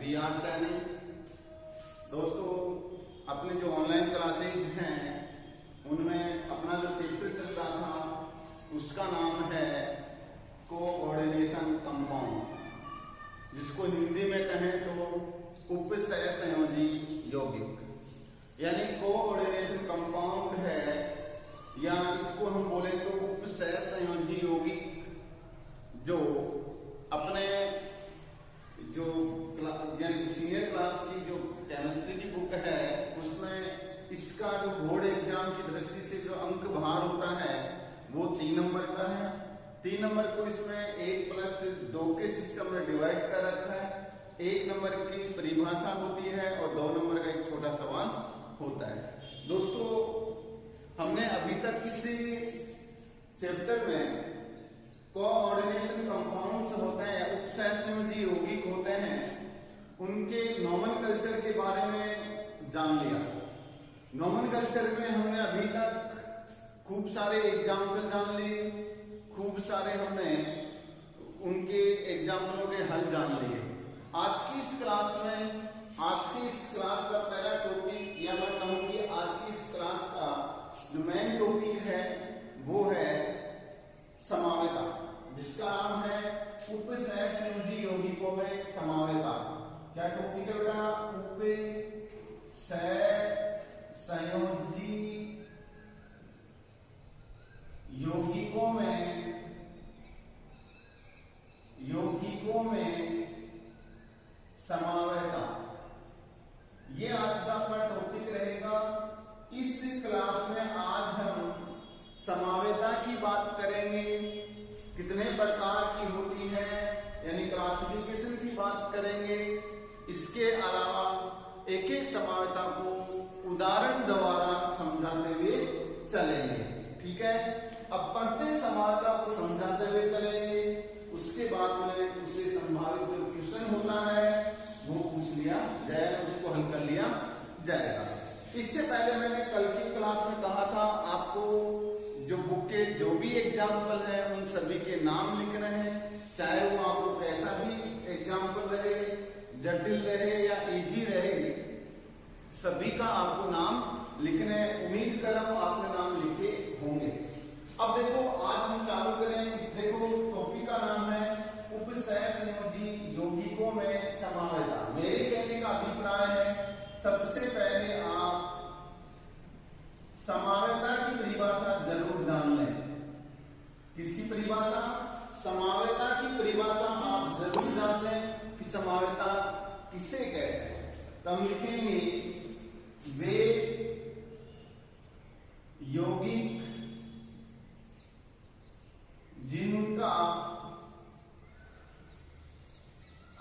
We are Saini. दोस्तों, अपने जो ऑनलाइन क्लासेज हैं उनमें अपना जो चैप्टर चल रहा था उसका नाम है कोऑर्डिनेशन कंपाउंड, जिसको हिंदी में कहें तो उपसय संयोजी यौगिक, यानी कोऑर्डिनेशन कंपाउंड है, या इसको हम बोले तो उपसय संयोजी यौगिक, जो अपने जो यानी सीनियर क्लास की जो केमिस्ट्री की बुक है उसमें इसका जो बोर्ड एग्जाम की दृष्टि से जो अंक भार होता है वो 3 नंबर का है। 3 नंबर को इसमें 1+2 के सिस्टम में डिवाइड कर रखा है। 1 नंबर की परिभाषा होती है और 2 नंबर का एक छोटा सवाल होता है। दोस्तों, हमने अभी तक इसी चैप्टर में कोऑर्डिनेशन कंपाउंड्स होते हैं, उपसय संयोजी यौगिक होते हैं, उनके नोमेनक्लेचर के बारे में जान लिया। नोमेनक्लेचर में हमने अभी तक खूब सारे एग्जाम्पल जान लिए, खूब सारे हमने उनके एग्जाम्पलों के हल जान लिए। आज की इस क्लास का पहला टॉपिक, या मैं कहूँ कि आज की इस क्लास का जो मेन टॉपिक है वो है समावेता, जिसका नाम है उपसय संयोजी यौगिकों में समावेता। क्या टॉपिक है बेटा? उपसय संयोजी यौगिकों में समावेता, ये आज का अपना टॉपिक रहेगा। इस क्लास में आज हम समावेता की बात करेंगे, कितने प्रकार की होती है यानी क्लासिफिकेशन की बात करेंगे। इसके अलावा एक एक समावेता को उदाहरण द्वारा समझाते हुए चलेंगे। ठीक है, अब प्रत्येक समावेता को समझाते हुए चलेंगे, उसके बाद में उससे संभावित जो क्वेश्चन होता है वो पूछ लिया जाएगा, उसको हल कर लिया जाएगा। इससे पहले मैंने कल की क्लास में कहा था आपको जो बुक के जो भी एग्जाम्पल है उन सभी के नाम लिखने हैं, चाहे वो आपको कैसा भी एग्जाम्पल रहे, जटिल रहे या इजी रहे, सभी का आपको नाम लिखने। उम्मीद कर रहा हूं आपने नाम लिखे होंगे। अब देखो, आज हम चालू करें। देखो, टॉपिक का नाम है उपसय संयोजी यौगिकों में समावेता। मेरे कहने का अभिप्राय है सबसे पहले आप समावेता की परिभाषा जरूर जान लें। किसकी परिभाषा? समावेता की परिभाषा आप जरूर जान लें कि समावेता किसे कहते हैं। तो हम लिखेंगे वे यौगिक जिनका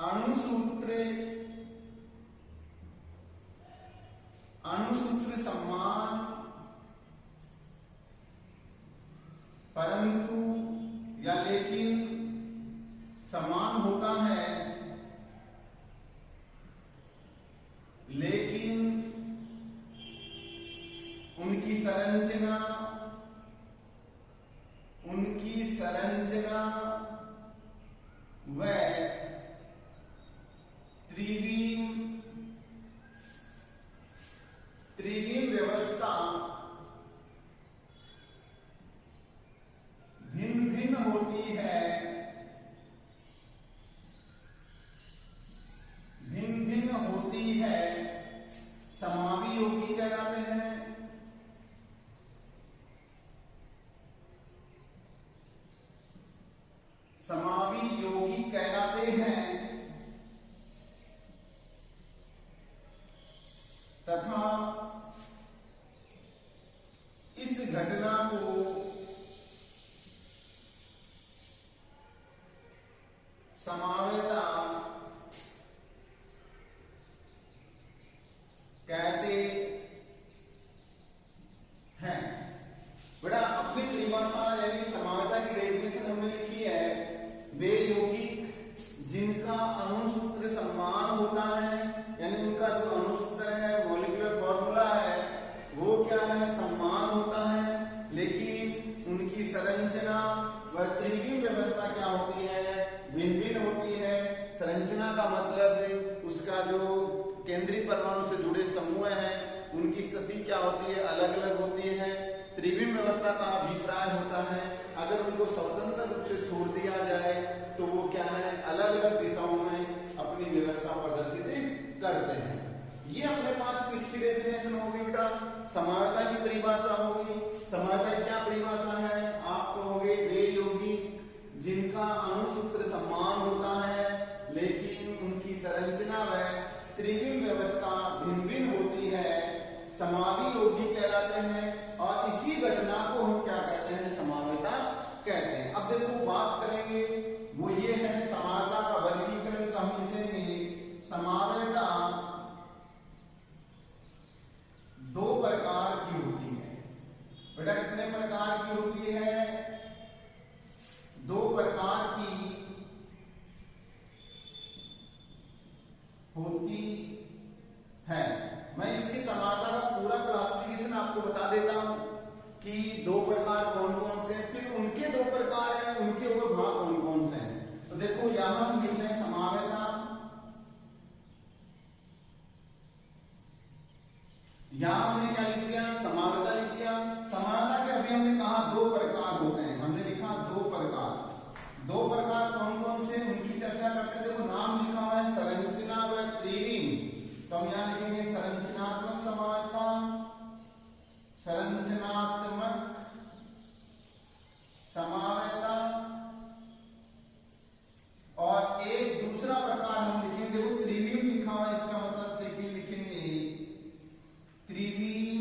अणुसूत्र समान परंतु या लेकिन समान होता है, लेकिन उनकी संरचना व त्रिविम व्यवस्था भिन्न भिन्न होती है, समावी यौगिक कहलाते हैं। समावी यौगिक कहलाते हैं तथा इस घटना को समावेता कहते हैं। बेटा, अपनी परिभाषा यानी समावेता की डेफिनेशन हमने लिखी है, वे यौगिक जिनका अणुसूत्र समान होता है, यानी उनका जो अणुसूत्र है, मॉलिक्यूलर फॉर्मूला है, वो क्या है? समान होता है, लेकिन उनकी संरचना व त्रिविम व्यवस्था क्या होती है? भिन्न भिन्न होती है। संरचना का मतलब उसका जो केंद्रीय परमाणु से जुड़े समूह हैं उनकी स्थिति क्या होती है, अलग अलग होती है। त्रिविम व्यवस्था का अभिप्राय होता है अगर उनको स्वतंत्र रूप से छोड़ दिया जाए तो वो क्या है, अलग अलग दिशाओं में अपनी व्यवस्था प्रदर्शित करते हैं। ये अपने पास किसकी डेफिनेशन होगी बेटा, समानता की परिभाषा होगी। समानता की क्या परिभाषा है, आप कहोगे वे यौगिक जिनका अणुसूत्र समान होता है लेकिन उनकी संरचना व त्रिविम व्यवस्था भिन्न भिन्न होती है, समावी यौगिक कहलाते हैं। और इसी घटना को हम क्या कहते हैं, समानता कहते हैं। अब देखो बात करेंगे वो ये है समानता का वर्गीकरण। हम लिखेंगे समानता दो प्रकार की होती है। बेटा कितने प्रकार की होती है, दो प्रकार की होती है। मैं इसकी समानता का पूरा क्लासिफिकेशन आपको बता देता हूं कि दो प्रकार कौन कौन से हैं, फिर उनके दो प्रकार हैं, उनके और भाग कौन कौन से हैं। तो देखो यहां हम लिखते हैं समानता, यहां हमने क्या लिख दिया, समानता लिख दिया। समानता के अभी हमने कहा दो प्रकार होते हैं, हमने लिखा दो प्रकार। दो प्रकार कौन कौन से, उनकी चर्चा करते हैं। देखो नाम लिखा हुआ है संरचना व त्रिविम, तो हम यहां लिखेंगे संरचनात्मक समानता, संरचनात्मक समानता। और एक दूसरा प्रकार हम लिखेंगे, देखो त्रिविम लिखा हुआ है, इसका मतलब से कि लिखेंगे त्रिविम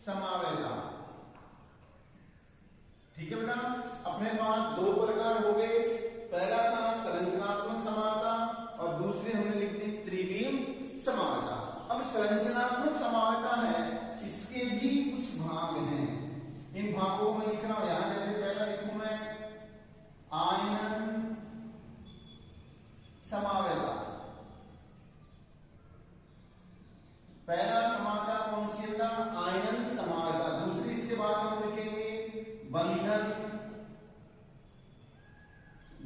समानता। ठीक है बेटा, अपने पास दो प्रकार हो गए, पहला था संरचनात्मक समानता और दूसरी हमने लिख दी त्रिविम समानता। अब संरचनात्मक समानता है, इसके भी कुछ भाग हैं, इन भागों में लिख रहा हूं यहां। जैसे पहला लिखूं मैं आयनन समानता। पहला समानता कौन सी है, आयनन समानता। दूसरी इसके बाद हम लिखेंगे बंधन,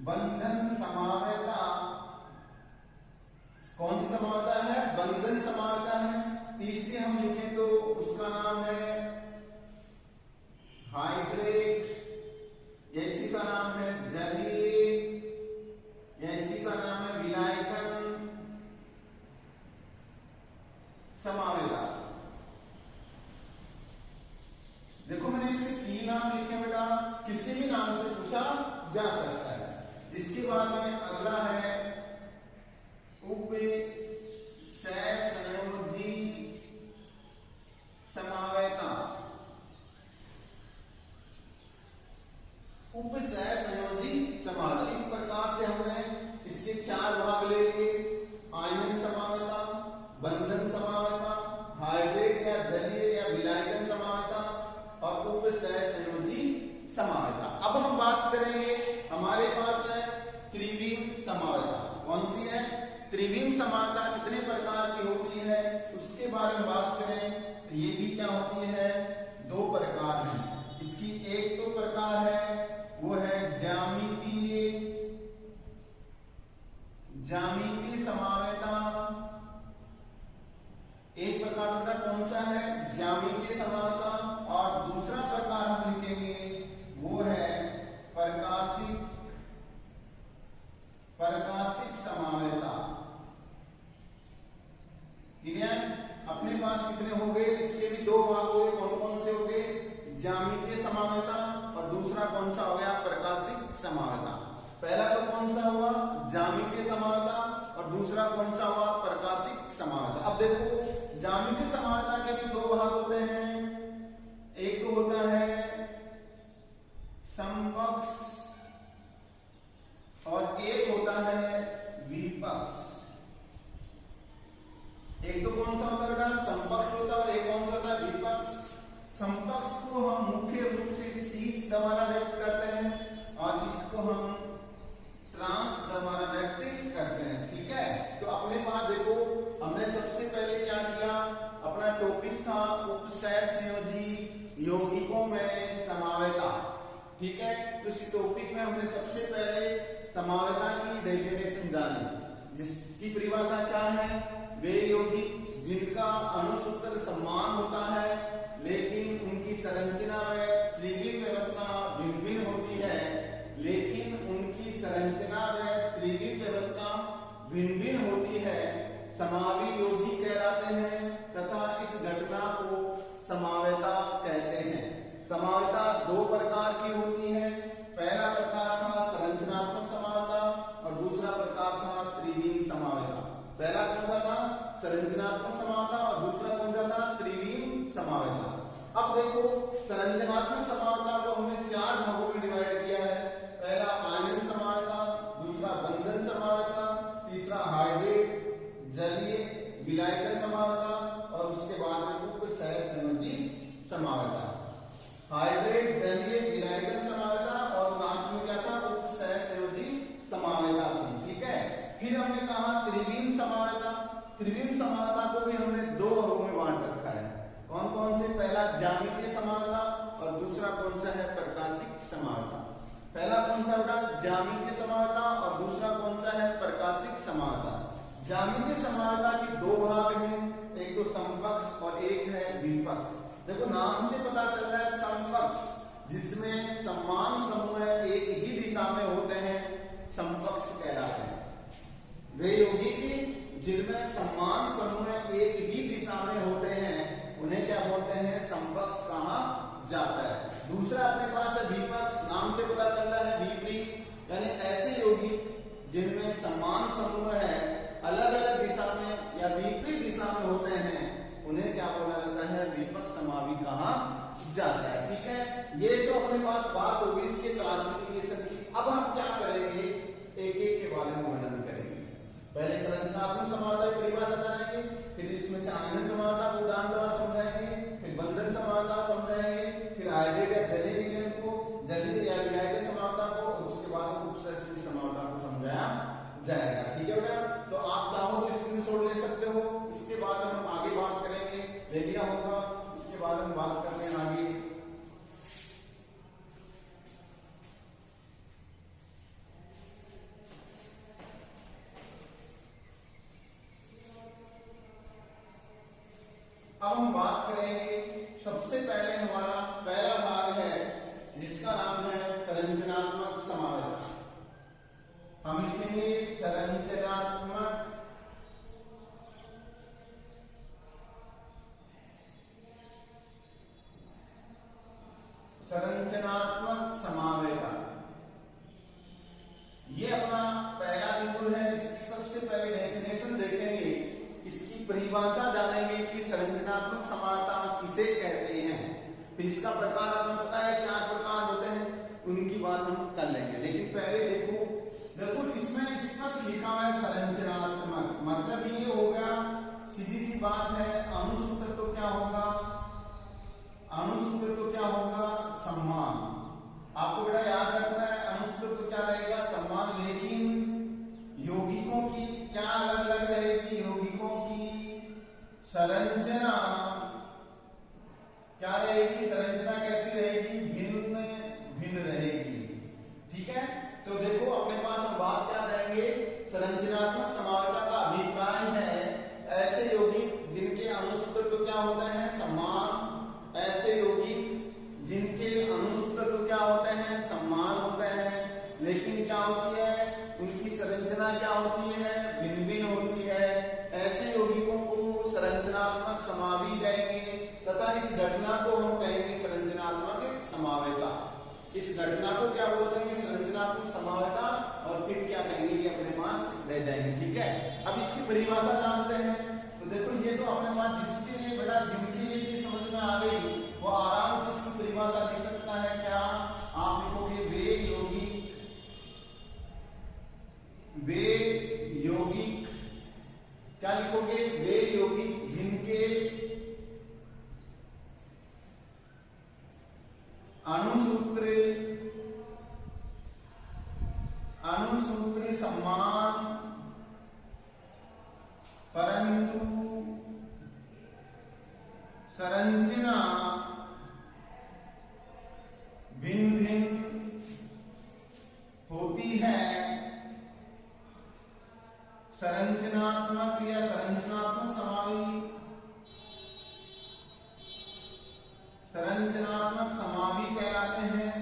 बंधन समानता। कौन सी समानता है, बंधन समानता है। तीसरी हम लिखें तो उसका नाम है हाइड्रेट, या इसी का नाम है जलीय, या इसी का नाम है विलायकन समानता। देखो मैंने इसमें तीन नाम लिखे बेटा, किसी भी नाम से पूछा जा सकता है। इसके बाद में अगला है उपसंयोजी समानता। उपसंयोजी समानता, इस प्रकार से हमने इसके चार भाग ले लिए, आयनन समानता, बंधन समानता, हाइड्रेट या जलीय या विलायकन समानता और उपसंयोजी समानता। अब हम बात करेंगे, हमारे पास है त्रिविम समानता। कौन सी है, त्रिविम समानता कितने प्रकार की होती है उसके बारे में बात करें तो ये भी क्या होती है, दो प्रकार है। इसकी एक तो प्रकार है वो है ज्यामितीय, ज्यामितीय समानता। एक प्रकार का कौन सा है, ज्यामितीय समानता। और दूसरा प्रकार हम लिखेंगे वो है प्रकाशिक, प्रकाशिक समानता। अपने पास कितने हो गए, इसके भी दो भाग हो गए। कौन कौन से हो गए, ज्यामितीय समानता और दूसरा कौन सा हो गया, प्रकाशिक समानता। पहला तो कौन सा हुआ, ज्यामितीय समानता और दूसरा कौन सा हुआ, प्रकाशिक समानता। अब देखो ज्यामितीय समानता के भी दो भाग होते हैं, एक तो होता है समकक्ष और एक होता है विपक्ष। एक तो कौन सा होता है, समकक्ष होता है और एक कौन सा होता है, विपक्ष। समकक्ष को हम मुख्य रूप से शीर्ष द्वारा व्यक्त करते हैं और इसको हम ट्रांस द्वारा व्यक्त करते हैं। ठीक है, तो अपने पास देखो हमने सबसे पहले क्या किया, अपना टॉपिक था उपसय जिसकी परिभाषा क्या है? वे यौगिक जिनका अणुसूत्र समान होता है लेकिन उनकी संरचना व त्रिविम व्यवस्था भिन्न भिन्न होती है, लेकिन उनकी संरचना व त्रिविम व्यवस्था भिन्न भिन्न होती है, समावी यौगिक कहलाते हैं तथा इस घटना को समावेता कहते हैं। समावेता दो प्रकार की होती है। पहला प्रकार था संरचनात्मक समावेता और दूसरा प्रकार था त्रिविम समावेता। पहला कौन सा था? संरचनात्मक समावेता और दूसरा कौन सा था? त्रिविम समावेता। अब देखो संरचनात्मक समावेता को हमने चार भागों में डिवाइड किया है। पहला आयन समावेता, दूसरा बंधन समावेता, तीसरा हाइड्रेट जलीय विलायकन समावेता और उसके बाद में उपसहसंयोजी समावेता। हाइड्रेट जलीय विलायकन समावेता और लास्ट में क्या था? उपसहसंयोजी समावेता थी। ठीक है, फिर हमने कहा त्रिविम समावेता। त्रिविम समावेता को भी हमने दो भागों में बांट रखा है। कौन कौन से? पहला ज्यामितीय समावेता और दूसरा कौन सा है? प्रकाशिक समावेता। पहला कौन सा बेटा? ज्यामितीय समावेता और दूसरा कौन सा है? प्रकाशिक समावेता। ज्यामितीय समावेता के दो भाग हैं, एक तो समकक्ष और एक है विपक्ष। देखो नाम से पता चल रहा है समकक्ष, जिसमें समान समूह एक ही दिशा में होते हैं, समकक्ष कहलाते हैं। वे यौगिक जिनमें समान समूह एक ही दिशा में होते हैं उन्हें क्या बोलते हैं? समकक्ष कहा जाता है। दूसरा अपने पास है विपक्ष। नाम से पता चल रहा है विपरीत, यानी ऐसे यौगिक जिनमें समान समूह है अलग अलग दिशा में या विपरीत दिशा में होते हैं उन्हें क्या बोला जाता है? विपक्ष समावी कहा जाता है। ठीक है, ये तो अपने पास बात होगी इसके क्लासिफिकेशन की। अब हम क्या करेंगे? एक एक के बारे में वर्णन करेंगे। पहले संरचनात्मक समावेता की परिभाषा जानेंगे, फिर इसमें से आयन समावेता को उदाहरण द्वारा समझाएंगे, फिर बंधन समावेता समझाएंगे, फिर हाइड्रेट या जलीय विलयन को, जलीय या विलायकन समावेता को और उसके बाद उपसहसंयोजी समावेता को समझाया जाएगा। ठीक है बेटा, तो आप चाहो तो स्क्रीनशॉट ले सकते हो। इसके बाद हम आगे बात करेंगे, ले लिया होगा। इसके बाद हम बात करते हैं आगे। अब हम बात करेंगे, सबसे पहले हमारा पहला भाग है जिसका नाम है संरचनात्मक समावेता। हम लिखेंगे संरचनात्मक समावेता। ये अपना पहला बिंदु है। इसकी सबसे पहले डेफिनेशन देखेंगे, इसकी परिभाषा जानेंगे कि संरचनात्मक समावेता किसे कहते हैं। फिर इसका प्रकार आपको पता है, चार प्रकार होते हैं, उनकी बात हम कर लेंगे। लेकिन पहले देखो इसमें स्पष्ट लिखा हुआ है संरचनात्मक, मतलब ये हो गया, सीधी सी बात है। अणुसूत्र तो क्या होगा? अणुसूत्र तो क्या होगा? समान। आपको बेटा याद रखना है, अणुसूत्र तो क्या रहेगा? समान। लेकिन यौगिकों की क्या अलग अलग रहेगी? यौगिकों की संरचना क्या रहेगी? संरचना कैसी रहेगी? भिन्न भिन्न रहेगी। ठीक है, तो देखो अपने पास हम बात क्या करेंगे? संरचनात्मक समावेता का अभिप्राय है ऐसे यौगिक जिनके अणुसूत्र तो क्या होते हैं? समान। ऐसे यौगिक जिनके अणुसूत्र तो क्या होते हैं? समान होते हैं, लेकिन क्या होती है? उनकी संरचना क्या होती है? भिन्न भिन्न होती है। ऐसे यौगिकों को संरचनात्मक समावी कहेंगे तथा इस घटना को हम कहेंगे संरचनात्मक समावेता। इस घटना को क्या बोलते हैं? संरचनात्मक समावेता। और फिर क्या कहेंगे? ये अपने पास रह जाएंगे। ठीक है, अब इसकी परिभाषा जानते हैं। तो देखो ये तो अपने पास जिसके लिए बेटा जिनकी ये चीज समझ में आ गई वो आराम से इसकी परिभाषा लिख सकता है। क्या आप लिखोगे? वे यौगिक क्या लिखोगे? वे यौगिक जिनके अणुसूत्र समान परंतु संरचना भिन्न भिन्न होती है। संरचनात्मक या संरचनात्मक समावी, संरचनात्मक समावी कहलाते हैं।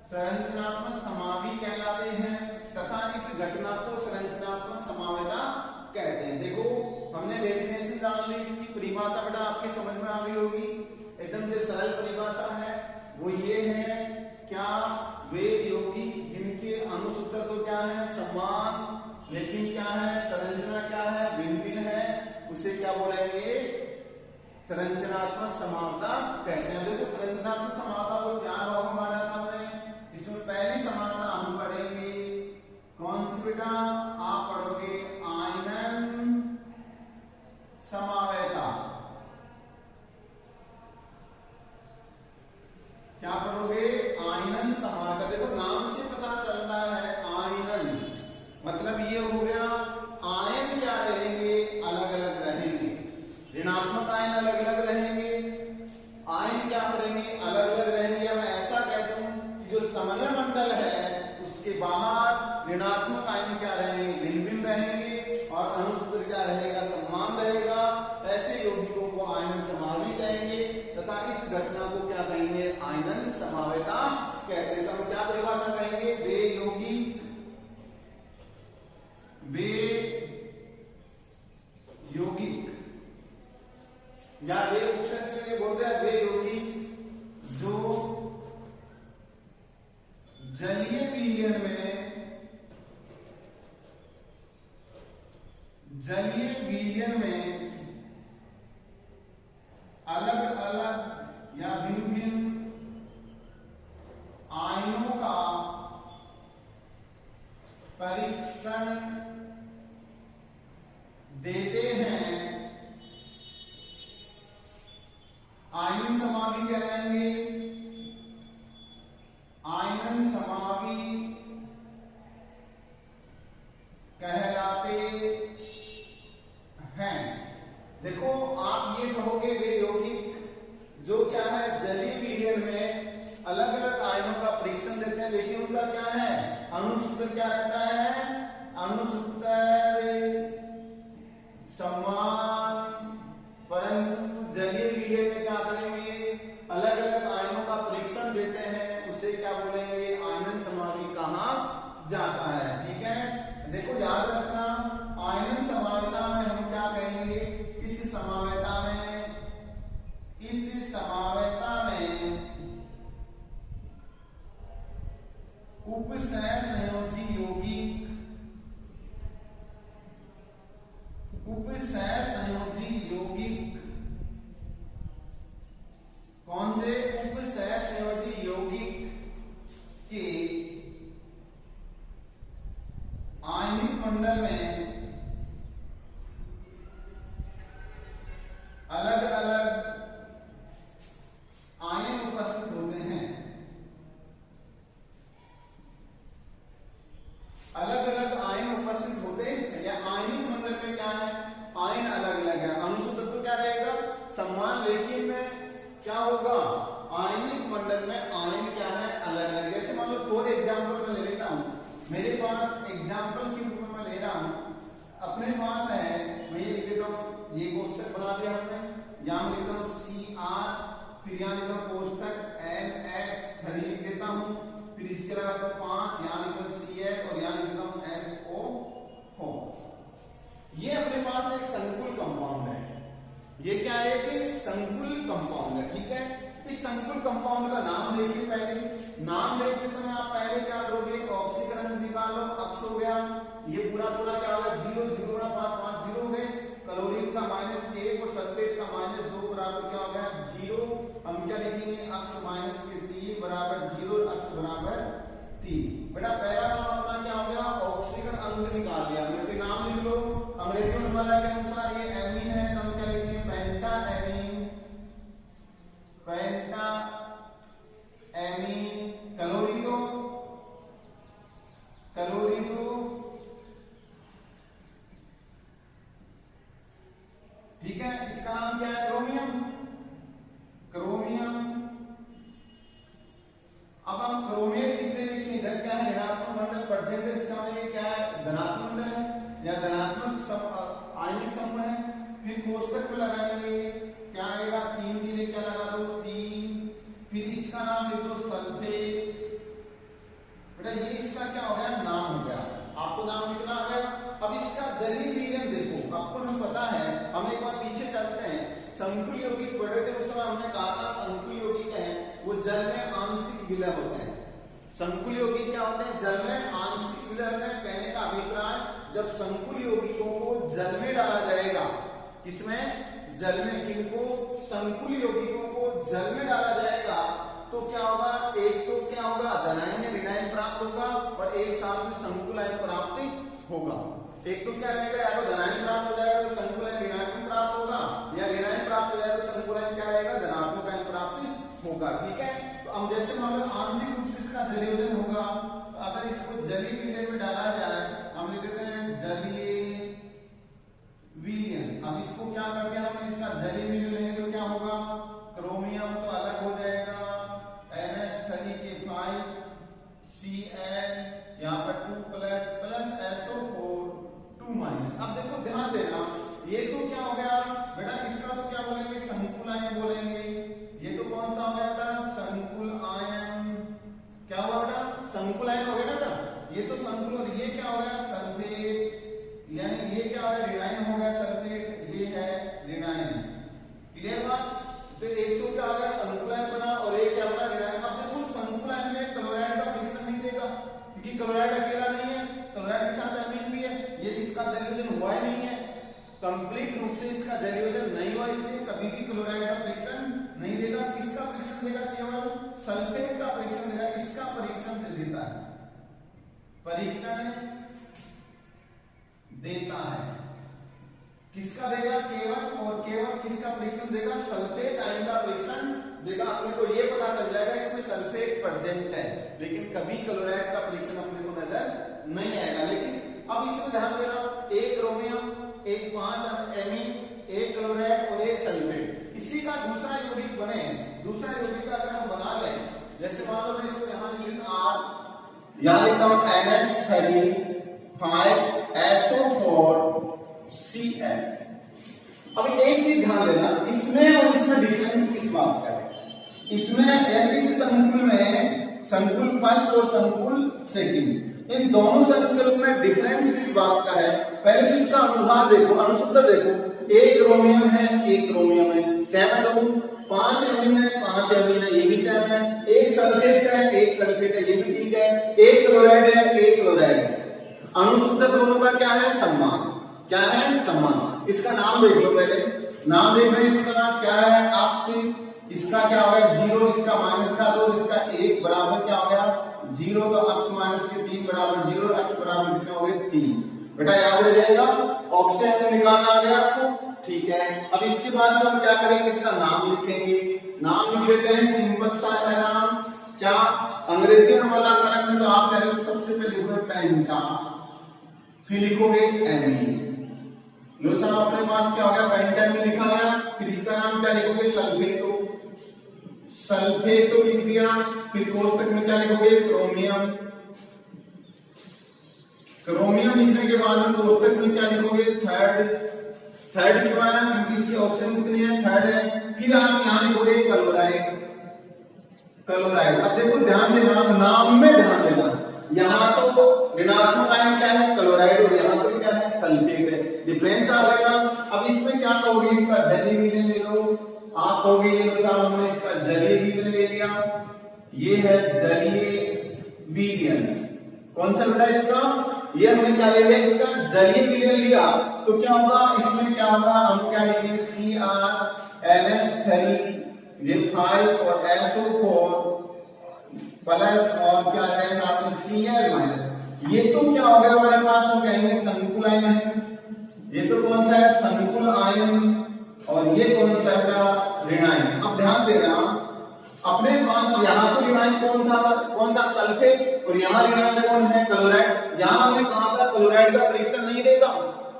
संरचनात्मक समावी कहलाते हैं तथा इस घटना को संरचनात्मक समावेता कहते हैं। देखो हमने डेफिनेशन डाल ली, इसकी परिभाषा बेटा आपकी समझ में आ गई होगी, एकदम से सरल परिभाषा है। वो ये है, क्या वे यौगिक जिनके अणुसूत्र तो क्या है समान, लेकिन क्या है संरचना क्या है भिन्न भिन्न है, उसे क्या बोलेंगे संरचनात्मक समावता कहते हैं। देखो संरचनात्मक समावता को 4 भागों में बांटा था हमने। इसमें पहली समावता हम पढ़ेंगे कौन सी बेटा, आप पढ़ोगे आयनन समावेता। क्या पढ़ोगे आयनन समावेता। देखो नाम से पता चल रहा है आयनन, मतलब ये हो गया आयन क्या रहेंगे अलग अलग रहेंगे, ऋणात्मक आयन अलग अलग रहेंगे, आयन क्या करेंगे अलग अलग रहेंगे। मैं ऐसा कहता हूं कि जो समन्वय मंडल है उसके बाहर ऋणात्मक आयन क्या रहेंगे भिन्न भिन्न रहेंगे और अणुसूत्र क्या रहेगा समान रहेगा। ऐसे यौगिकों को आयनन समावी कहेंगे तथा इस घटना को क्या कहेंगे आयनन समावेता कहते हैं। तो हम क्या परिभाषा कहेंगे, वे यौगिक, वे यौगिक या वे उपसर्ग के लिए बोलते हैं वे यौगिक जो जलीय विलयन में, जलीय विलयन में अलग अलग या भिन्न भिन्न आयनों का परीक्षण देते हैं, आयन समावी कहलाएंगे। आयनन समावी कहलाते हैं। देखो आप ये कहोगे वे यौगिक जो क्या है जलीय विलयन में अलग अलग आयनों का परीक्षण देते हैं, लेकिन उनका क्या है अणुसूत्र क्या रहता है, अणुसूत्र समान, परंतु जलीय विलयन में क्या करेंगे अलग अलग आयनों का परीक्षण देते हैं, उसे क्या बोलेंगे आयनन समावी कहा जाता है। ठीक है, देखो याद रखना आयनन समावेता में हम क्या कहेंगे, इस समावेता में, इस समावेता में उपसह संयोजी यौगिक, उपसह संयोजी यौगिक कौन से उपसह संयोजी यौगिक के आयनिक मंडल में अलग अलग आयन उपस्थित होते हैं, अलग अलग आयन उपस्थित होते हैं या आयनिक मंडल में क्या है आयन अलग अलग है, अणुसूत्र तो क्या रहेगा समान, लेकिन क्या होगा आयनिक मंडल में आयन क्या है अलग अलग। जैसे मान लो फॉर एग्जाम्पल मैं ले लेता हूं, मेरे पास एग्जाम्पल के रूप में मैं ले रहा हूं, अपने पास है, मैं ये लिख देता हूं, ये कोष्टक बना दिया हमने, यहां लिखता हूं CR, फिर यहां लिखता हूं कोष्टक NH3 लिख देता हूं, फिर इसके अलावा तो 5 यहां लिखता हूं CH और यहां लिखता हूं SO4। ये अपने पास एक संकुल कंपाउंड है, ये क्या है कि संकुल कंपाउंड है। ठीक है, इस संकुल कंपाउंड का नाम देखिए, पहले नाम लेते समय आप पहले क्या करोगे ऑक्सीकरण निकाल लो, अक्स हो गया, ये पूरा पूरा क्या होगा 0 0 5 5 0 हो गए, क्लोरीन का -1 और सल्फेट का -2 बराबर क्या हो गया 0। हम क्या लिखेंगे अक्स -3 बराबर 0, अक्स बराबर 3। बेटा पहला नाम अपना क्या हो गया ऑक्सीकरण अंग निकाल दिया हमने, नाम लिख लो अंग्रेजी में वाला के अनुसार ये एमीन है, तो हम क्या लिखेंगे पेंटा एमीन, पेंटा एमीन, क्लोरिडो, क्लोरिडो, ठीक है, इसका नाम क्या है क्रोमियम, क्रोमियम। अब हम क्रोमियम लिखते हैं, लेकिन इधर क्या है, ऋणात्मक मंडल परसेंटेज, इसका मतलब ये क्या है, धनात्मक मंडल है या धनात्मक आयनिक समूह है। फिर कोष्टक में लगाएंगे, क्या आएगा, 3 के लिए क्या लगा दो, 3, फिर इसका नाम लिख दो सल्फेट। बेटा ये इसका क्या हो गया, नाम हो गया, आपको नाम लिखना है। अब इसका जलीय विलयन देखो, आपको नहीं पता है, हम एक बार पीछे चलते हैं। संकुल यौगिक पढ़े थे, उस समय हमने कहा था संकुल यौगिक है वो जल में आंशिक विलय होते हैं। संकुल यौगिक क्या होते हैं, जल में आंशिक विलय होते हैं। कहने का अभिप्राय, जब संकुल यौगिकों को जल में डाला जाएगा, किसमें, जल में, किनको, संकुल यौगिकों को जल में डाला जाएगा, तो क्या होगा, एक तो क्या होगा, धनायन या ऋणायन प्राप्त होगा और एक साथ में संकुल आयन प्राप्त होगा। एक तो क्या रहेगा, या तो धनायन प्राप्त हो जाएगा तो संकुल आयन ऋणात्मक प्राप्त होगा, या ऋणायन प्राप्त हो जाएगा तो संकुल आयन क्या रहेगा, धनात्मक आयन प्राप्त होगा। ठीक है, तो हम जैसे मान लो आंशिक रूप से इसका जलीयोजन होगा, तो अगर इसको जलीय विलयन में डाला जाए, हम लिख देते हैं जलीय विलयन। अब इसको क्या कर दिया हमने, इसका जलीय विलयन लेंगे तो क्या होगा, क्रोमियम तो अलग हो जाएगा, NH3 Cl, यहाँ पर 2 प्लस SO4 2 माइनस। अब देखो ध्यान देना, ये तो क्या हो गया बेटा, इसका तो क्या बोलेंगे, संकुल आयन बोलेंगे। ये तो कौन सा हो गया बेटा, संकुल आयन। क्या हुआ बेटा, संकुल आयन हो गया ना बेटा, ये तो संकुल, और ये क्या हो गया, सल्फेट, यानी ये क्या हो गया, ऋणायन हो गया सल्फेट, ये है ऋणायन। क्लियर बात, तो एक तो क्या हो गया, संकुल आयन बना, और एक क्या बना, ऋणायन। अब देखो संकुल आयन में क्लोराइड का फ्रिक्शन नहीं देगा, क्योंकि क्लोराइड अकेला नहीं है, क्लोराइड के साथ एमीन भी है, ये इसका जलीयोजन हुआ ही नहीं है, कंप्लीट रूप से इसका जलीयोजन नहीं हुआ, इसलिए कभी भी क्लोराइड का फ्रिक्शन नहीं देगा। किसका फ्रिक्शन देगा, केवल सल्फेट का फ्रिक्शन देगा। इसका परीक्षण देता है, परीक्षण देता है, किसका देगा, केवल और केवल किसका परीक्षण देगा, सल्फेट आयन का परीक्षण देगा। अपने को ये पता चल जाएगा इसमें सल्फेट प्रेजेंट है, लेकिन कभी क्लोराइड का परीक्षण अपने को नजर नहीं आएगा। लेकिन अब इसमें ध्यान देना, एक क्रोमियम, एक 5 एमीन, एक क्लोराइड और एक सल्फेट, इसी का दूसरा यौगिक बने। दूसरा यौगिक अगर हम बना लें, जैसे मान लो मैं इसको यहाँ यहाँ लिखता हूँ NH3 5SO4 Cl। अब एक चीज ध्यान देना, इसमें और इसमें डिफरेंस किस बात का है, इसमें इस संकुल में, संकुल फर्स्ट और संकुल सेकंड, इन दोनों संकुल में डिफरेंस किस बात का है। पहले तो इसका अनुभाग देखो, अनुसूत्र देखो, एक क्रोमियम है, एक क्रोमियम है, सेम है, 5 एमीन है, 5 एमीन है, ये भी सेम है, एक सल्फेट है, एक सल्फेट है, ये भी ठीक है, एक क्लोराइड है, एक क्लोराइड है। अनुसूत्र दोनों का क्या है, समान। क्या है, समान। इसका नाम देख लो, पहले नाम देख रहे, इसका क्या है, अक्ष, इसका क्या हो गया 0, इसका माइनस का 2, इसका 1 बराबर क्या हो गया 0, तो अक्ष माइनस के 3 बराबर 0, अक्ष बराबर कितने हो गए 3। बेटा याद रह जाएगा, ऑप्शन निकालना आ गया आपको, ठीक है। अब इसके बाद हम क्या करेंगे, इसका नाम लिखेंगे, नाम लिख देते हैं, सिंपल सा है नाम, क्या अंग्रेजी में वाला करंट में तो आप करेंगे सबसे पहले लिखोगे पेंटा, फिर लिखोगे एमीन। लो साहब अपने पास क्या हो गया, पेंटामीन लिखा गया, फिर इसका नाम क्या लिखोगे, सल्फेटो, सल्फेटो लिख दिया, फिर कोष्टक में क्या लिखोगे, क्रोमियम, क्रोमियम लिखने के बाद में कोष्टक में क्या लिखोगे, थर्ड क्यों आया, क्योंकि इसकी ऑप्शन कितनी है, थर्ड है। फिर आप यहाँ लिखोगे क्लोराइड, क्लोराइड। अब देखो ध्यान देना, नाम में ध्यान देना, यहाँ तो ऋणात्मक आयन क्या है, क्लोराइड, और यहाँ पर क्या है, सल्फेट है, डिफरेंस आ गया। अब इसमें क्या कहोगे, इसका जलीय विलयन ले लो, आप कहोगे ये तो साहब हमने इसका जलीय विलयन ले लिया, ये है जलीय विलयन, कौन सा बेटा इसका, ये हमने क्या ले लिया, इसका जलीय विलयन लिया, तो क्या होगा, इसमें क्या होगा, हम क्या लेंगे, CrNH3 ये 5 और SO4 प्लस और क्या है साथ में Cl माइनस, ये तो क्या हो गया हमारे पास, हम कहेंगे संकुल आयन है, ये तो कौन सा है, संकुल आयन, और ये कौन सा है, ऋणायन। अब ध्यान देना, अपने पास यहाँ तो ऋणायन कौन था सल्फेट, और यहाँ ऋणायन कौन है, क्लोराइड। यहाँ हमने कहा था क्लोराइड का परीक्षण नहीं देगा,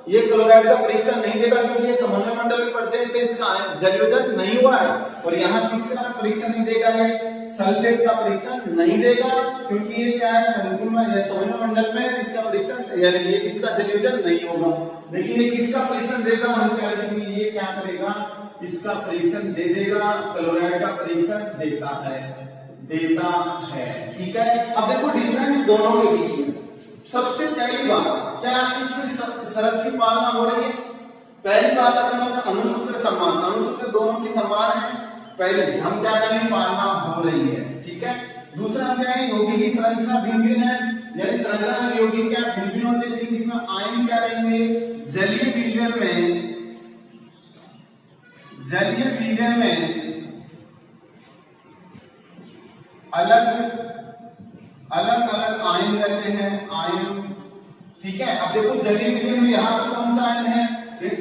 ये क्लोराइड का परीक्षण नहीं देगा क्योंकि ये समन्वय मंडल में प्रेजेंट है, इसका जलयोजन नहीं हुआ है। और यहाँ किसका परीक्षण नहीं देगा, ये सल्फेट का परीक्षण नहीं देगा क्योंकि ये क्या है, समन्वय मंडल में इसका परीक्षण यानी ये इसका जलयोजन नहीं होगा। लेकिन ये किसका परीक्षण देगा, हम क्या लिखेंगे, ये क्या करेगा, इसका परीक्षण दे देगा, क्लोराइड का परीक्षण देता है। ठीक है। अब देखो डिफरेंस दोनों के बीच में। सबसे पहली बात, क्या इस शर्त की पालना हो रही है? पहली बात अपने पास अणुसूत्र समान, अणुसूत्र दोनों की समान है, पहले हम क्या करेंगे, पालना हो रही है। ठीक है। दूसरा हम क्या है, यौगिक की संरचना भिन्न है, यानी संरचना यौगिक क्या भिन्न होती है, लेकिन इसमें आयन क्या रहेंगे, जलीय विलयन में अलग अलग आयन रहते हैं, आयन। ठीक है। अब देखो जलीय विलयन में यहाँ पर कौन सा आयन है,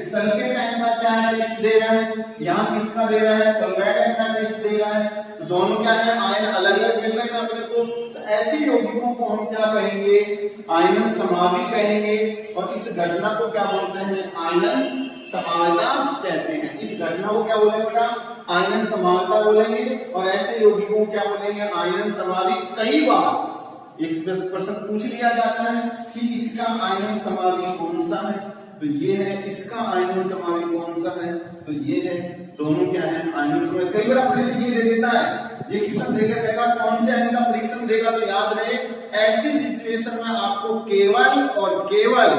सल्फेट आयन का क्या टेस्ट दे रहा है, यहाँ किसका दे रहा है, क्लोराइड आयन का टेस्ट दे रहा है। तो दोनों क्या है, आयन अलग अलग मिल रहे हैं अपने को। तो ऐसे यौगिकों को हम क्या कहेंगे, आयनन समावि कहेंगे। और इस घटना को क्या बोलते हैं, आयनन समावता कहते हैं। इस घटना को क्या बोलेंगे बेटा, आयनन समावता बोलेंगे। और ऐसे यौगिकों को क्या बोलेंगे, आयनन समावि। कई बार एक प्रश्न पूछ लिया जाता है कि इसका आयनन समावि कौन सा है, तो ये है, इसका आयनन समावि कौन सा है, तो ये है। दोनों क्या है, आयनन समावि। कई बार अपने से ये दे देता है, ये क्वेश्चन देकर कहेगा कौन से आयन का परीक्षण देगा, तो याद रहे ऐसी सिचुएशन में आपको केवल और केवल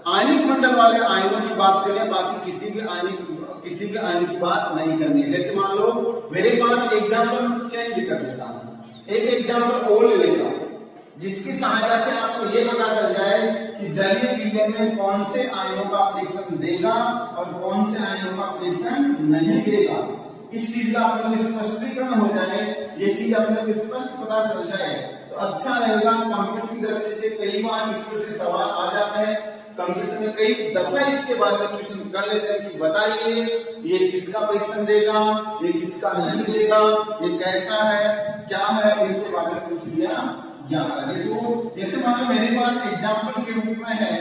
आयनिक मंडल वाले आयनों की बात करें, बाकी किसी भी आयन की बात नहीं करनी है। जैसे मान लो मेरे पास एग्जाम्पल चेंज कर देता हूँ, एक एग्जाम्पल और ले लेता हूँ जिसकी सहायता से आपको ये पता चल जाए कि जलीय विलयन में कौन से आयनों का परीक्षण देगा और कौन से आयनों का परीक्षण नहीं देगा। इस चीज का अपने स्पष्टीकरण हो जाए, ये चीज अपने स्पष्ट पता चल जाए तो अच्छा रहेगा। कंप्यूटर की दृष्टि से कई बार इसमें से सवाल आ जाता है, कंप्यूटर में कई दफा इसके बारे में क्वेश्चन कर लेते हैं कि बताइए ये किसका परीक्षण देगा, ये किसका नहीं देगा, ये कैसा है, क्या है, इनके बारे में पूछ लिया जाता है। देखो जैसे मान लो मेरे पास एग्जाम्पल के रूप में है,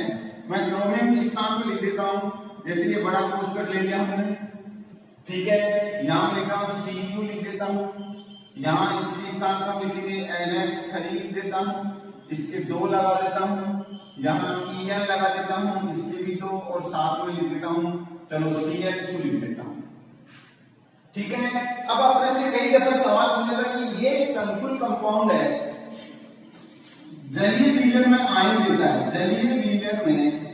मैं क्रोमियम के स्थान पर लिख देता हूँ। जैसे ये बड़ा पोस्टर ले लिया हमने, ठीक है, यहाँ लिखा हूँ Cu लिख देता हूँ, यहाँ इसके स्थान पर लिखेंगे NH3 लिख देता हूँ, इसके 2 लगा देता हूँ, यहाँ En लगा देता हूँ, इसके भी 2 और साथ में लिख देता हूँ, चलो Cl2 लिख देता हूँ। ठीक है। अब अपने से कई दफा सवाल पूछेगा कि ये संकुल कंपाउंड है, जलीय विलयन में आयन देता है, जलीय विलयन में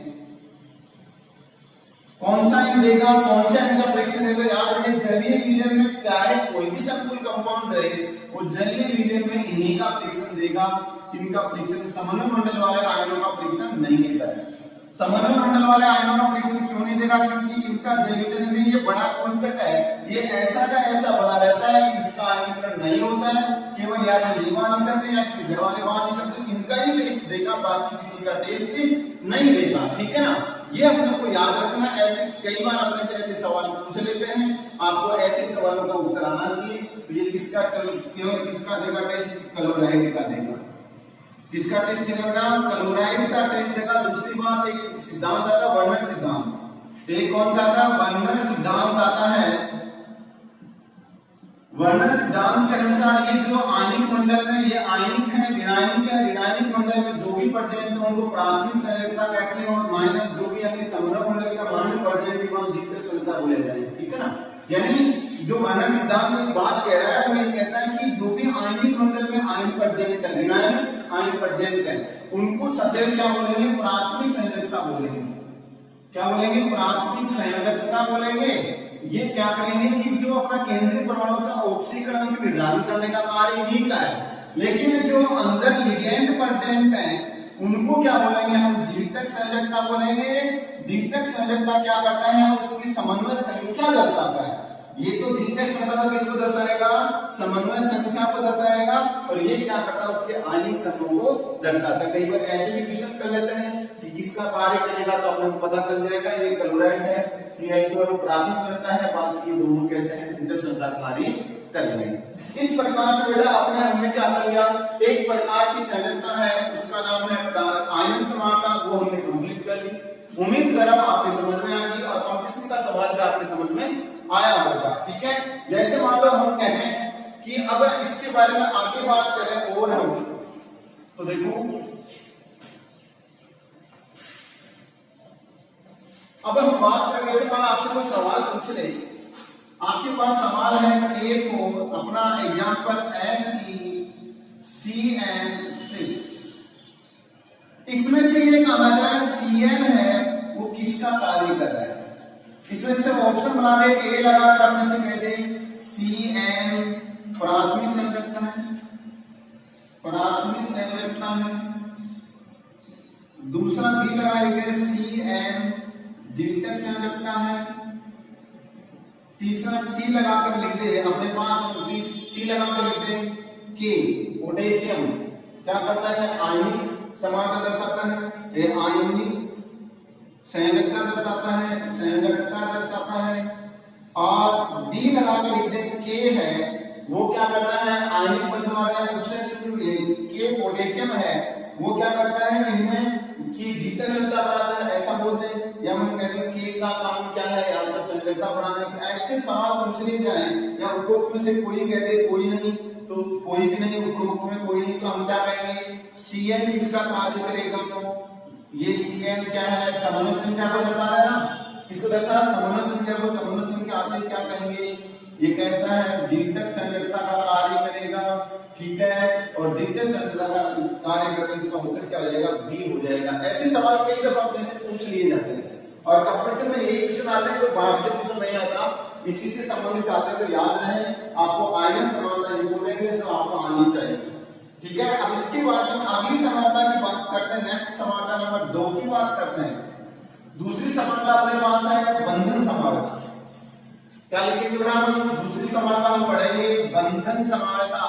कौन सा आयन देगा, कौन सा आयन का परीक्षण देगा। याद रहे जलीय विलयन में चाहे कोई भी संकुल कंपाउंड रहे, वो जलीय विलयन में इन्हीं का परीक्षण देगा। इनका परीक्षण समन्वय मंडल वाले आयनों का परीक्षण नहीं देता है। समन्वय मंडल वाले आयनों का परीक्षण क्यों नहीं देगा, क्योंकि इनका जलीय में ये बड़ा कोष्ठक है, ये ऐसा का ऐसा बना रहता है, इसका आयनीकरण नहीं होता है। केवल या तो ये वहां नहीं करते या फिर घर वाले वहां नहीं करते, इनका ही टेस्ट देगा, बाकी किसी का टेस्ट भी नहीं देगा। ठीक है ना, ये अपने को याद रखना। ऐसे कई बार अपने से ऐसे सवाल पूछ लेते हैं, आपको ऐसे सवालों का उत्तर आना चाहिए। तो ये किसका केवल किसका देगा टेस्ट, क्लोराइड का देगा। किसका टेस्ट देगा, क्लोराइड का टेस्ट देगा। दूसरी बात, एक सिद्धांत आता है वर्णन सिद्धांत। एक कौन सा आता है, वर्णन सिद्धांत आता है। वर्णन सिद्धांत के अनुसार ये जो आयनिक मंडल में ये आयनिक है, ऋणायनिक है, ऋणायनिक मंडल में जो भी प्रेजेंट है उनको प्राथमिक संयोजकता कहते हैं, और माइनस जो भी यानी समन्वय मंडल का मान प्रेजेंट वहां द्वितीयक संयोजकता बोले जाएंगे। ठीक है ना, यानी जो वर्णन सिद्धांत में बात कह रहा है वो ये कहता है कि जो भी आयनिक मंडल में आयन प्रेजेंट है, ऋणायनिक आयन प्रेजेंट है, उनको सदैव क्या बोलेंगे, प्राथमिक संयोजकता बोलेंगे। क्या बोलेंगे, प्राथमिक संयोजकता बोलेंगे। ये क्या करेंगे कि जो अपना केंद्रीय परमाणु से ऑक्सीकरण की निर्धारण करने का कार्य इन्हीं का है, लेकिन जो अंदर लिगेंड प्रेजेंट है उनको क्या बोलेंगे, हम द्वितीयक संयोजकता बोलेंगे। द्वितीयक संयोजकता क्या करता है, उसकी समन्वय संख्या दर्शाता है। ये तो द्वितीयक संयोजकता किसको दर्शाएगा, समन्वय संख्या को दर्शाएगा, और ये क्या करता है, उसके आयनिक समूह को दर्शाता है। कई बार ऐसे भी क्वेश्चन कर लेते हैं कि किसका कार्य करेगा, तो आपको पता चल जाएगा ये क्लोराइड है, Cl2 प्राथमिक संयोजकता है, बाकी ये दोनों कैसे हैं, द्वितीयक संयोजकता कार्य करेंगे। इस प्रकार से बेटा हमने क्या कर लिया, एक प्रकार की संयोजकता है उसका नाम है आयन समानता, वो हमने कंप्लीट कर ली। उम्मीद कर रहा हूं आपके समझ में आएगी और कंपटीशन का सवाल भी आपके समझ में आया होगा। ठीक है, जैसे मान लो हम कहें कि अब इसके बारे में आगे बात करें और हम तो देखो अब हम बात करें, जैसे मैंने आपसे कोई सवाल पूछ रहे, आपके पास सवाल है के को अपना एग्जांपल FeCN6, इसमें से ये कहा जाए Cn है वो किसका कार्य कर रहा है, इसमें से ऑप्शन बना दे, ए लगाकर अपने से कह दे Cn प्राथमिक संरचना है, प्राथमिक संरचना है, दूसरा बी लगाएंगे Cn द्वितीयक संरचना है, तीसरा सी लगाकर लिख दे, अपने पास सी लगाकर लिख दे के पोटेशियम क्या करता है, आयनिक समानता दर्शाता है, ये आयनिक संयोजकता दर्शाता है, संयोजकता दर्शाता है, और डी लगाकर लिख दे के है वो क्या करता है, आयनिक बंधन वाला के पोटेशियम है वो क्या करता है, इनमें की द्वितीयक संरचना बनाता है, ऐसा बोलते हैं, या हम कहते हैं के का काम क्या है, यहाँ पर संयोजकता बनाना। ऐसे सवाल पूछ लिए जाए या उपरोक्त में से कोई कह दे कोई नहीं तो कोई भी नहीं, उपरोक्त में कोई नहीं तो हम क्या कहेंगे, Cn इसका कार्य करेगा, ये Cn क्या है, समन्वय संख्या को दर्शा रहा है ना, इसको दर्शा रहा है समन्वय संख्या को, समन्वय संख्या आते क्या कहेंगे, ये कैसा है, द्वितीयक संयोजकता का कार्य करेगा। ठीक है, और द्वितीय संयोजकता का कार्य करके इसका उत्तर क्या हो जाएगा, बी हो जाएगा। ऐसे सवाल कई दफा अपने से पूछ लिए जाते हैं और कंपटीशन में यही क्वेश्चन आते हैं, कोई बाहर से क्वेश्चन नहीं आता, इसी से संबंधित आते हैं, तो याद रहे आपको आयन समानता इंपोर्टेंट है तो आपको आनी चाहिए। ठीक है, अब इसके बाद हम अगली समानता की बात करते हैं, नेक्स्ट समानता नंबर 2 की बात करते हैं। दूसरी समानता अपने पास है बंधन समानता, क्या लिखेंगे बेटा, दूसरी समानता हम पढ़ेंगे बंधन समानता,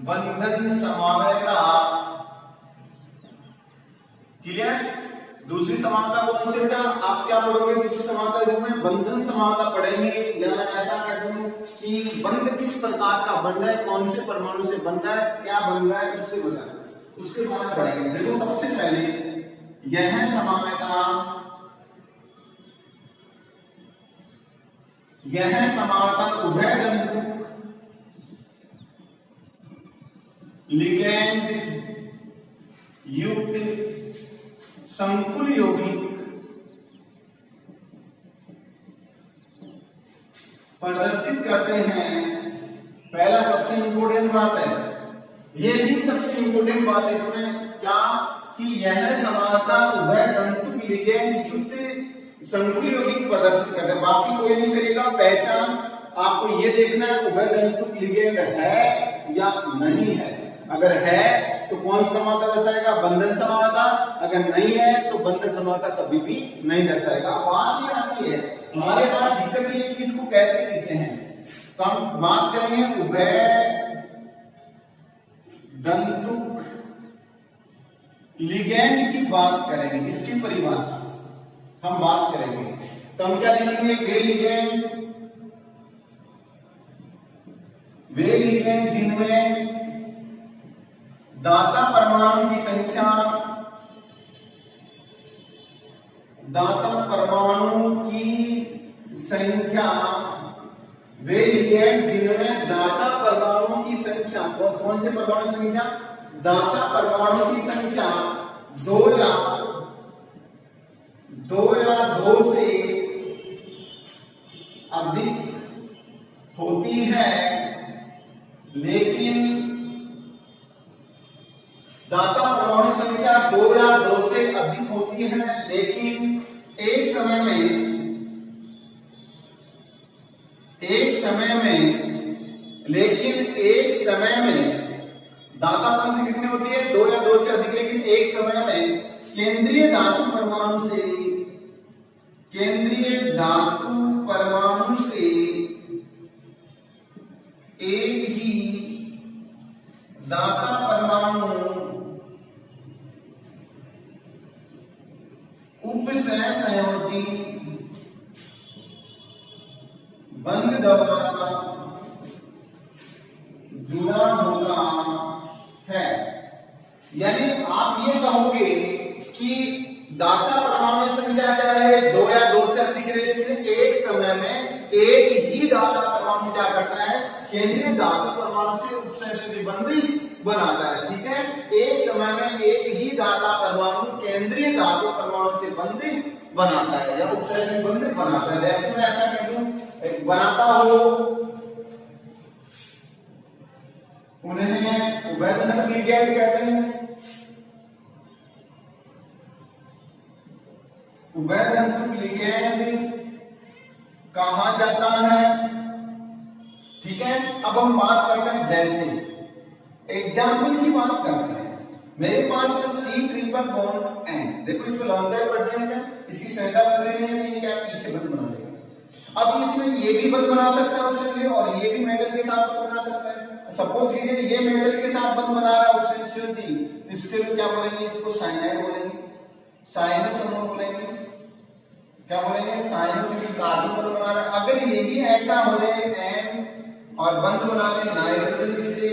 बंधन समानता, क्लियर। दूसरी समानता कौन सी बेटा, आप क्या पढ़ोगे दूसरी समानता रूप में बंधन समानता पढ़ेंगे, या मैं ऐसा कह दूं कि बंध किस प्रकार का बन रहा है, कौन से परमाणु से बन रहा है, क्या बन रहा है उससे बता, उसके बारे में पढ़ेंगे। देखो सबसे पहले यह समानता, यह समानता उभय तंतुक लिगैंड युक्त संकुल यौगिक प्रदर्शित करते हैं। पहला सबसे इंपोर्टेंट बात है, ये भी सबसे इंपोर्टेंट बात है इसमें क्या, कि यह समानता उभय तंतुक लिगैंड युक्त संकुल यौगिक प्रदर्शित करते हैं, बाकी कोई नहीं करेगा। पहचान आपको ये देखना है उभय तंतुक लिगैंड है या नहीं है, अगर है तो कौन सा समानता दर्शाएगा, बंधन समानता, अगर नहीं है तो बंधन समानता कभी भी नहीं दर्शाएगा। बात ये आती है हमारे पास दिक्कत ये कि इसको कहते किसे हैं, तो हम बात करेंगे उभय तंतुक लिगैंड की बात करेंगे, इसकी परिभाषा हम बात करेंगे। तो हम क्या लिखेंगे, वे लिगैंड जिनमें दाता परमाणु की संख्या, दाता परमाणु की संख्या, वे लिगैंड जिनमें दाता परमाणु की संख्या, कौन से परमाणु संख्या, दाता परमाणु की संख्या 2 या 2 से अधिक होती है, लेकिन दाता परमाणु संख्या 2 या 2 से अधिक होती है, लेकिन एक समय में दाता परमाणु कितनी होती है, 2 या 2 से अधिक, लेकिन एक समय में केंद्रीय धातु परमाणु से एक ही दाता परमाणु उपसहसंयोजी बंध द्वारा जुड़ा होता है। यानी आप ये कहोगे कि दाता परमाणु में संख्या क्या रहे, 2 या 2 से अधिक रहे, लेकिन एक समय में एक ही दाता परमाणु क्या करता है, केंद्रीय धातु परमाणु से उपसंयोजी बंध बनाता है। ठीक है, एक समय में एक ही दाता परमाणु केंद्रीय धातु परमाणु से बंध बनाता है या उपसंयोजी बंध बनाता है। जैसे मैं ऐसा कह दूं, बनाता हो, उन्हें उभयतंतुक लिगैंड कहते हैं। उभयतंतुक लिगैंड कहा जाता है। ठीक है, अब हम बात करते हैं, जैसे एग्जाम्पल की बात करते हैं। मेरे पास है C�triple देखो इसमें लॉन्ग परसेंट है, इसकी संख्या पूरी नहीं है, तो ये क्या पीछे बंद बना देगा। अब इसमें ये भी बंद बना सकता है ऑप्शन लिए, और ये भी मेटल के साथ बंद बना सकता है। सपोज कीजिए ये मेटल के साथ बंद बना रहा है ऑप्शन डी, इसके लिए क्या बोलेंगे, इसको साइनाइड बोलेंगे, साइनो समूह बोलेंगे, क्या बोलेंगे, साइनो, क्योंकि कार्बन बंद बना रहा है। अगर यही ऐसा हो जाए एन और बंद बना ले नाइट्रोजन से,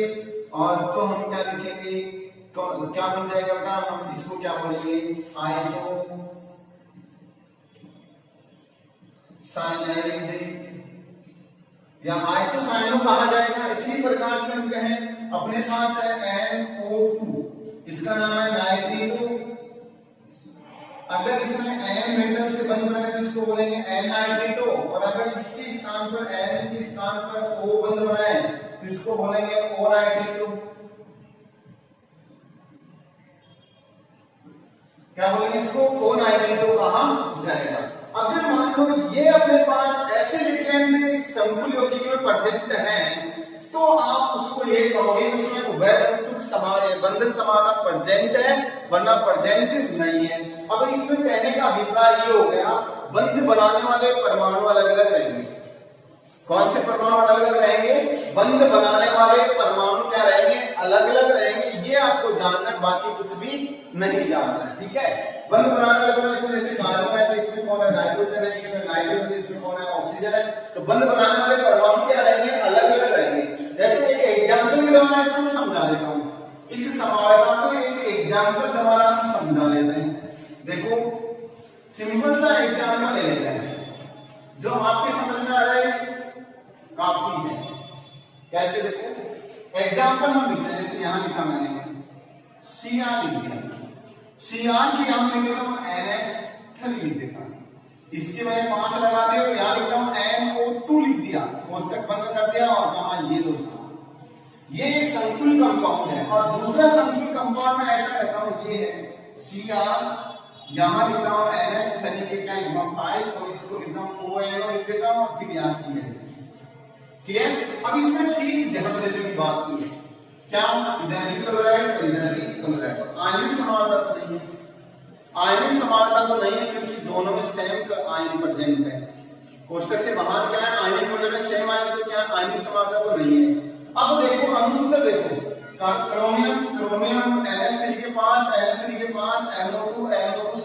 और तो हम क्या लिखेंगे, क्या बन जाएगा बेटा, हम इसको क्या बोलेंगे, आइसो साइनाइड या आइसोसाइनो कहा जाएगा। इसी प्रकार से हम कहें, अपने पास है NO2, इसका नाम है नाइट्रिनो। अगर इसमें N मेटल से बंद बना है तो इसको बोलेंगे N-नाइट्रिटो, और अगर इसके स्थान पर N के स्थान पर O बंद बना है तो इसको बोलेंगे O-नाइट्रिटो। क्या बोलेंगे, इसको O-नाइट्रिटो कहा जाएगा। अगर मान लो ये अपने पास ऐसे लिगैंड संकुल यौगिक में प्रेजेंट है, तो आप उसको ये कहोगे उसमें उभयतंतुक बंधन समानता प्रेजेंट है, वरना प्रेजेंट नहीं है। अब इसमें कहने का अभिप्राय ये हो गया, बंध बनाने वाले परमाणु अलग अलग रहेंगे। कौन से परमाणु अलग अलग रहेंगे, बंध बनाने वाले परमाणु क्या रहेंगे, अलग अलग रहेंगे। ये आपको जानना, बाकी कुछ भी नहीं जानना है। ठीक है, बंध बनाने वाले इसमें जैसे कार्बन है तो इसमें कौन है, नाइट्रोजन है, इसमें नाइट्रोजन, इसमें कौन है, ऑक्सीजन है। तो बंध बनाने वाले परमाणु क्या रहेंगे, अलग अलग रहेंगे। जैसे एक एग्जाम्पल के द्वारा इसको समझा देता हूं, इस समावेता को एक एग्जाम्पल द्वारा हम समझा लेते हैं। देखो सिंपल सा एग्जाम्पल ले लेते हैं जो आपके समझ में आ जाए, काफी है। कैसे, देखो एग्जाम्पल हम लिखते हैं, जैसे यहां लिखा मैंने सियान लिख दिया, सियान की यहां लिख देता हूं NH3 लिख देता हूं, इसके मैंने 5 लगा दिया और यहां लिखता हूं NO2 लिख दिया, कोष्टक बंद कर दिया और कहा ये दोस्तों ये एक संकुल कंपाउंड है। और दूसरा संकुल कंपाउंड में ऐसा कहता हूं, ये है Cr, यहां लिखता हूं NH3 के क्या लिखता हूं 5, और इसको लिखता हूं ONO लिख देता हूं, फिर यहां Cl। क्लियर। अब इसमें चीज ध्यान देने की बात की है, क्या इधर भी क्लोराइड और इधर भी क्लोराइड, आयनिक समानता तो नहीं है, आयनिक समानता तो नहीं है क्योंकि दोनों में सेम आयन प्रेजेंट है। कोष्टक से बाहर क्या है, आयनिक मंडल में सेम आयन, तो क्या आयनिक समानता तो नहीं है। अब देखो अणुसूत्र, देखो क्रोमियम NH3 के पास, NH3 के पास NO2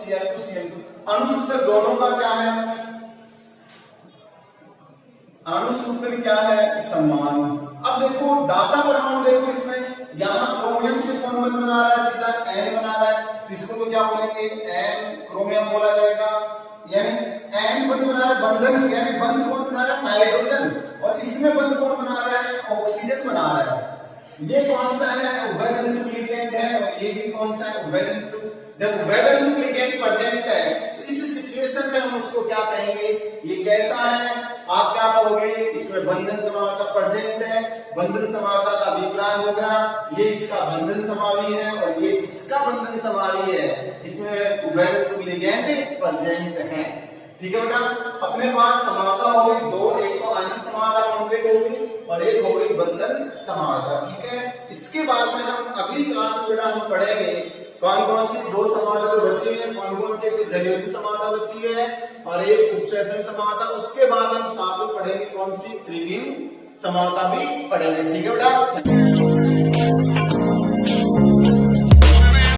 Cl2 Cl2, अणुसूत्र दोनों का क्या है, अणुसूत्र क्या है, समान। अब देखो दाता परमाणु, देखो इसमें यहां क्रोमियम से कौन बंध बना रहा है, सीधा N बना रहा है, इसको तो क्या बोलेंगे, N क्रोमियम बोला जाएगा। यानी N बंध बना रहा है, बंधन यानी बंध कौन बना रहा है, नाइट्रोजन, और इसमें बंध कौन बना रहा है, ऑक्सीजन बना रहा है। ये कौन सा है, उभयतंतुक लिगैंड है, और ये भी कौन सा है, उभयतंतुक। जब उभयतंतुक लिगैंड प्रेजेंट है तो इस सिचुएशन में हम उसको क्या कहेंगे, ये कैसा है, आप क्या कहोगे, इसमें बंधन समानता प्रेजेंट है। बंधन समानता का अभिप्राय होगा ये इसका बंधन समावी है और ये इसका बंधन समावी है, इसमें उभयतंतुक लिगैंड प्रेजेंट है। ठीक है बेटा, अपने पास समानता हो गई दो, एक तो आयनिक समानता कंप्लीट हो गई और एक हो गई बंधन समानता। ठीक है, इसके बाद में हम अगली क्लास में बेटा हम पढ़ेंगे कौन कौन सी दो समानता जो बची है, कौन कौन सी जलीय समानता बची है और एक उपसैसन समानता। उसके बाद हम साथ में पढ़ेंगे कौन सी त्रिविम समानता भी पढ़ेंगे। ठीक है बेटा।